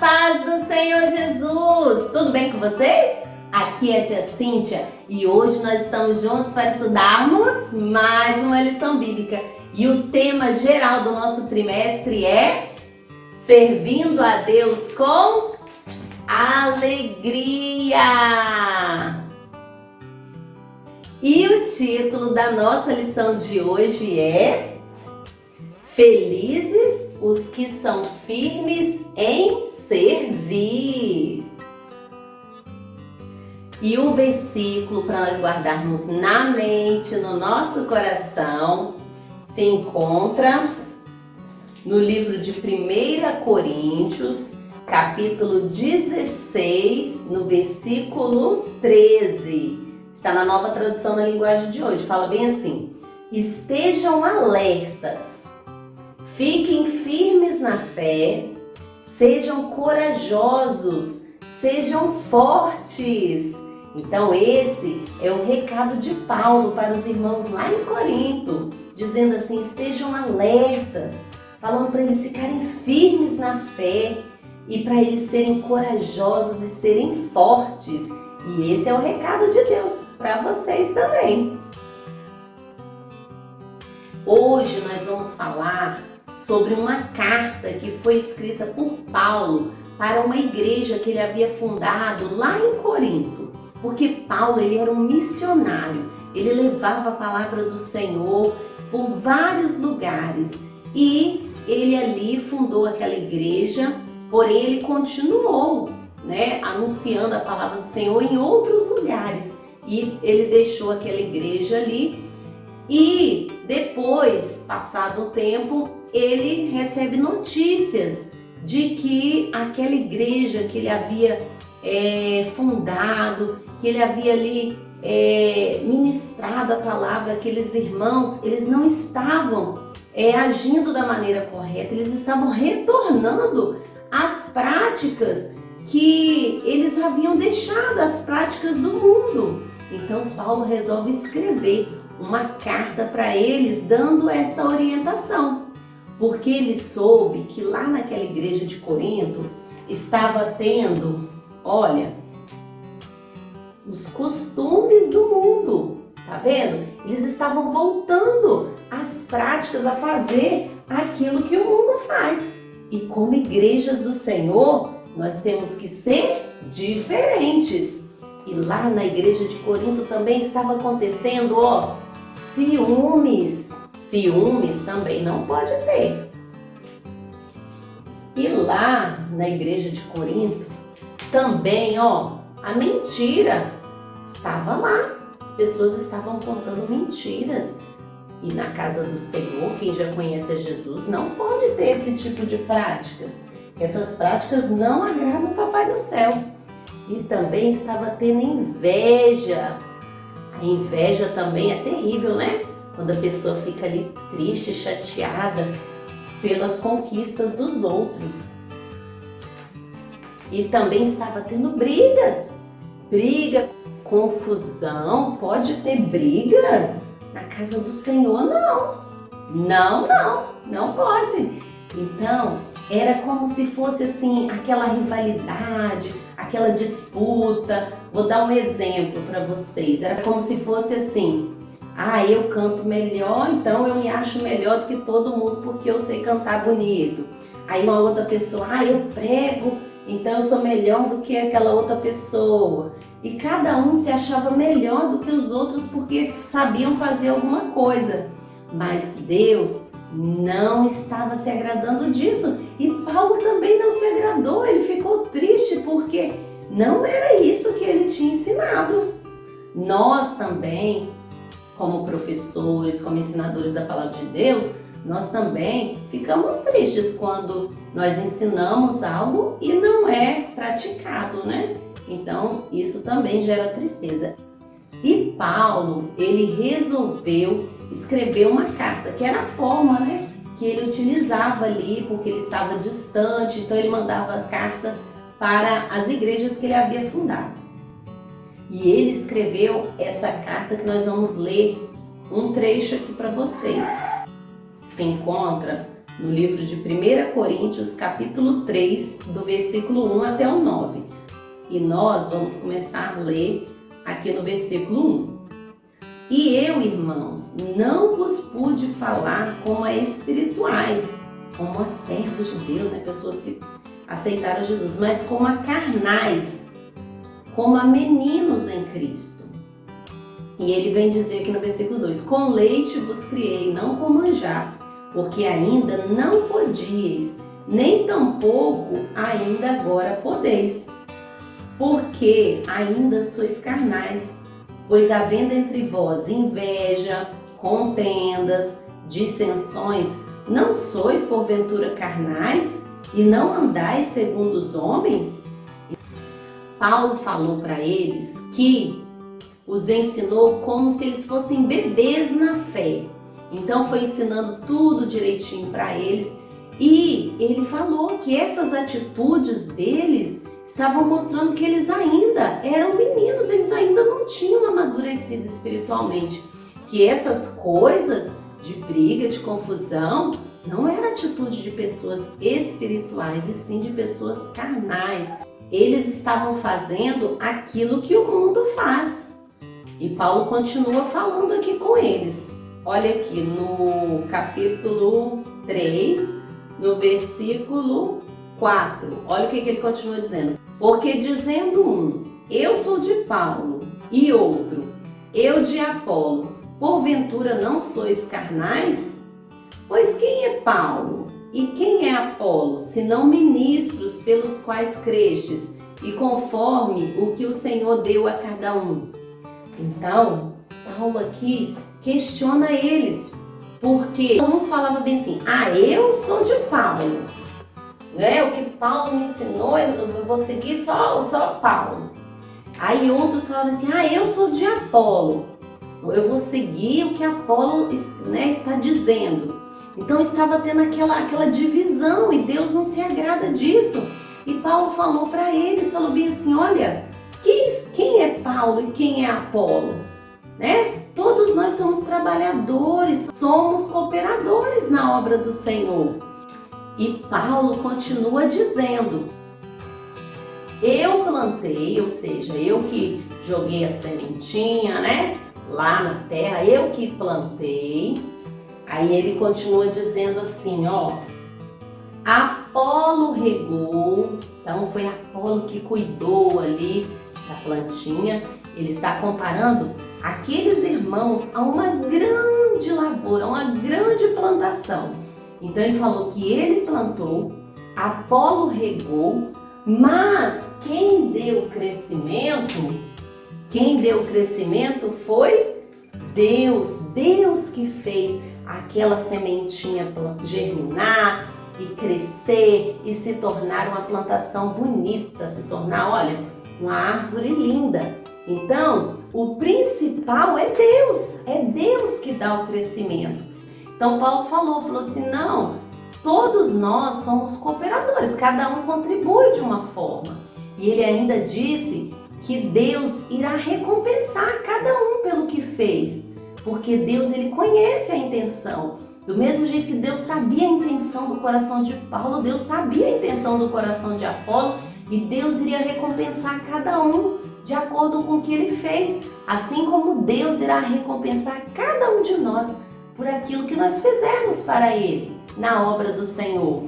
paz do Senhor Jesus! Tudo bem com vocês? Aqui é a tia Cíntia e hoje nós estamos juntos para estudarmos mais uma lição bíblica. E o tema geral do nosso trimestre é Servindo a Deus com Alegria! E o título da nossa lição de hoje é Felizes os que são firmes em servir. E o versículo para nós guardarmos na mente, no nosso coração, se encontra no livro de 1 Coríntios, capítulo 16, no versículo 13. Está na Nova Tradução na linguagem de hoje. Fala bem assim: estejam alertas. Fiquem firmes na fé, sejam corajosos, sejam fortes. Então esse é o recado de Paulo para os irmãos lá em Corinto, dizendo assim, estejam alertas, falando para eles ficarem firmes na fé e para eles serem corajosos e serem fortes. E esse é o recado de Deus para vocês também. Hoje nós vamos falar sobre uma carta que foi escrita por Paulo para uma igreja que ele havia fundado lá em Corinto. Porque Paulo ele era um missionário, ele levava a palavra do Senhor por vários lugares e ele ali fundou aquela igreja, porém ele continuou, anunciando a palavra do Senhor em outros lugares e ele deixou aquela igreja ali. E depois, passado o tempo, ele recebe notícias de que aquela igreja que ele havia fundado, que ele havia ali ministrado a palavra, aqueles irmãos, eles não estavam agindo da maneira correta, eles estavam retornando às práticas que eles haviam deixado, as práticas do mundo. Então Paulo resolve escrever uma carta para eles dando essa orientação, porque ele soube que lá naquela igreja de Corinto estava tendo, os costumes do mundo, tá vendo? Eles estavam voltando às práticas, a fazer aquilo que o mundo faz. E como igrejas do Senhor, nós temos que ser diferentes. E lá na igreja de Corinto também estava acontecendo, ciúmes. Ciúmes também não pode ter. E lá na igreja de Corinto também, a mentira estava lá. As pessoas estavam contando mentiras. E na casa do Senhor, quem já conhece a Jesus, não pode ter esse tipo de práticas. Essas práticas não agradam o Papai do Céu. E também estava tendo inveja. A inveja também é terrível, né? Quando a pessoa fica ali triste, chateada pelas conquistas dos outros. E também estava tendo brigas. Briga, confusão, pode ter brigas? Na casa do Senhor, não pode. Então, era como se fosse assim, aquela rivalidade, aquela disputa. Vou dar um exemplo para vocês. Era como se fosse assim, eu canto melhor, então eu me acho melhor do que todo mundo porque eu sei cantar bonito. Aí uma outra pessoa, eu prego, então eu sou melhor do que aquela outra pessoa. E cada um se achava melhor do que os outros porque sabiam fazer alguma coisa. Mas Deus não estava se agradando disso. E Paulo também não se agradou, ele ficou triste porque não era isso que ele tinha ensinado. Nós também, como professores, como ensinadores da palavra de Deus, nós também ficamos tristes quando nós ensinamos algo e não é praticado, né? Então, isso também gera tristeza. E Paulo, ele resolveu escrever uma carta, que era a forma, que ele utilizava ali, porque ele estava distante, então ele mandava carta para as igrejas que ele havia fundado. E ele escreveu essa carta que nós vamos ler um trecho aqui para vocês. Se encontra no livro de 1 Coríntios, capítulo 3, do versículo 1 até o 9. E nós vamos começar a ler aqui no versículo 1. E eu, irmãos, não vos pude falar como a espirituais, como a servos de Deus, né? Pessoas que aceitaram Jesus, mas como a carnais, como a meninos em Cristo. E ele vem dizer aqui no versículo 2, com leite vos criei, não com manjar, porque ainda não podíeis, nem tampouco ainda agora podeis, porque ainda sois carnais, pois havendo entre vós inveja, contendas, dissensões, não sois porventura carnais e não andais segundo os homens? Paulo falou para eles que os ensinou como se eles fossem bebês na fé. Então foi ensinando tudo direitinho para eles e ele falou que essas atitudes deles estavam mostrando que eles ainda eram meninos, eles ainda não tinham amadurecido espiritualmente, que essas coisas de briga, de confusão, não era atitude de pessoas espirituais, e sim de pessoas carnais. Eles estavam fazendo aquilo que o mundo faz. E Paulo continua falando aqui com eles. Olha aqui no capítulo 3, no versículo 4. Olha o que ele continua dizendo. Porque dizendo um, eu sou de Paulo, e outro, eu de Apolo, porventura não sois carnais? Pois quem é Paulo e quem é Apolo, senão ministros pelos quais crestes, e conforme o que o Senhor deu a cada um? Então, Paulo aqui questiona eles, porque uns falavam bem assim, eu sou de Paulo, né? O que Paulo me ensinou, eu vou seguir só Paulo. Aí outros falavam assim, eu sou de Apolo, eu vou seguir o que Apolo, né, está dizendo. Então estava tendo aquela divisão e Deus não se agrada disso. E Paulo falou para eles, falou bem assim, olha, quem é Paulo e quem é Apolo? Né? Todos nós somos trabalhadores, somos cooperadores na obra do Senhor. E Paulo continua dizendo, eu plantei, ou seja, eu que joguei a sementinha, né? Lá na terra, eu que plantei. Aí ele continua dizendo assim, Apolo regou, então foi Apolo que cuidou ali da plantinha. Ele está comparando aqueles irmãos a uma grande lavoura, a uma grande plantação. Então ele falou que ele plantou, Apolo regou, mas quem deu crescimento foi Deus. Deus que fez aquela sementinha germinar e crescer e se tornar uma plantação bonita, se tornar, olha, uma árvore linda. Então, o principal é Deus que dá o crescimento. Então Paulo falou assim, não, todos nós somos cooperadores, cada um contribui de uma forma. E ele ainda disse que Deus irá recompensar cada um pelo que fez, porque Deus, ele conhece a intenção. Do mesmo jeito que Deus sabia a intenção do coração de Paulo, Deus sabia a intenção do coração de Apolo, e Deus iria recompensar cada um de acordo com o que ele fez, assim como Deus irá recompensar cada um de nós por aquilo que nós fizermos para ele na obra do Senhor.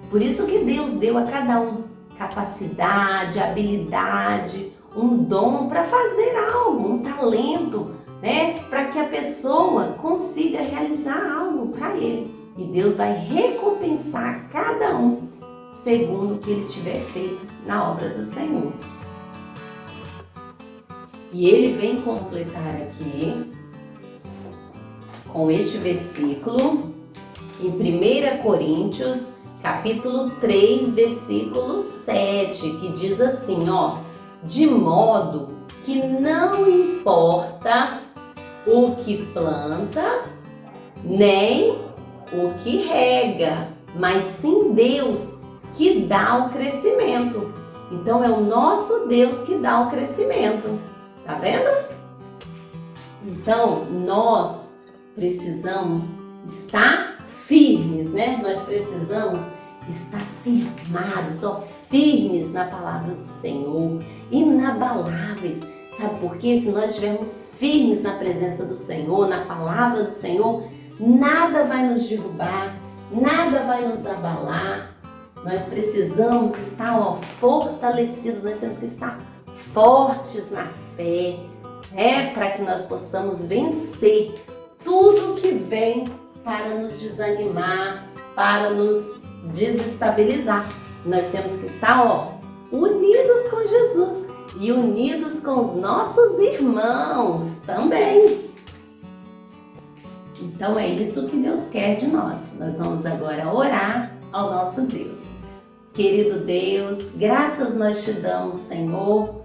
Por isso que Deus deu a cada um capacidade, habilidade, um dom para fazer algo, um talento, né? Para que a pessoa consiga realizar algo para ele. E Deus vai recompensar cada um segundo o que ele tiver feito na obra do Senhor. E ele vem completar aqui com este versículo em 1 Coríntios, capítulo 3, versículo 7, que diz assim, de modo que não importa o que planta, nem o que rega, mas sim Deus que dá o crescimento. Então é o nosso Deus que dá o crescimento. Tá vendo? Então nós precisamos estar firmes, né? Nós precisamos estar firmados, ó, firmes na palavra do Senhor, inabaláveis. Sabe por quê? Se nós estivermos firmes na presença do Senhor, na palavra do Senhor, nada vai nos derrubar, nada vai nos abalar. Nós precisamos estar, ó, fortalecidos, nós temos que estar fortes na fé, para que nós possamos vencer tudo que vem para nos desanimar, para nos desestabilizar. Nós temos que estar, ó, unidos com Jesus e unidos com os nossos irmãos também. Então é isso que Deus quer de nós. Nós vamos agora orar ao nosso Deus. Querido Deus, graças nós te damos, Senhor,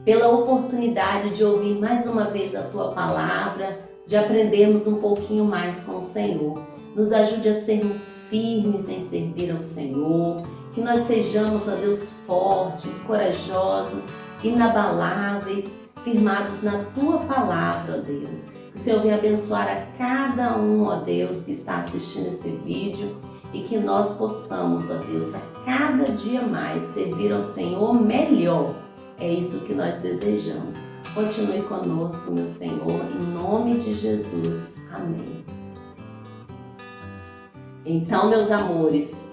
pela oportunidade de ouvir mais uma vez a Tua palavra, de aprendermos um pouquinho mais com o Senhor. Nos ajude a sermos firmes em servir ao Senhor, que nós sejamos, ó Deus, fortes, corajosos, inabaláveis, firmados na Tua palavra, ó Deus. Que o Senhor venha abençoar a cada um, ó Deus, que está assistindo esse vídeo e que nós possamos, ó Deus, a cada dia mais servir ao Senhor melhor. É isso que nós desejamos. Continue conosco, meu Senhor, em nome de Jesus. Amém. Então, meus amores,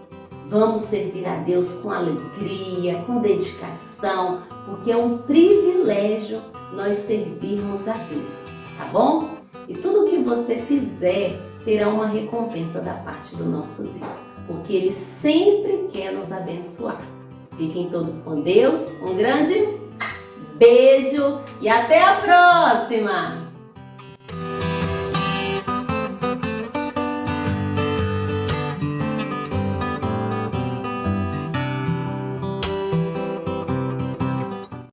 vamos servir a Deus com alegria, com dedicação, porque é um privilégio nós servirmos a Deus, tá bom? E tudo que você fizer terá uma recompensa da parte do nosso Deus, porque Ele sempre quer nos abençoar. Fiquem todos com Deus, um grande beijo e até a próxima!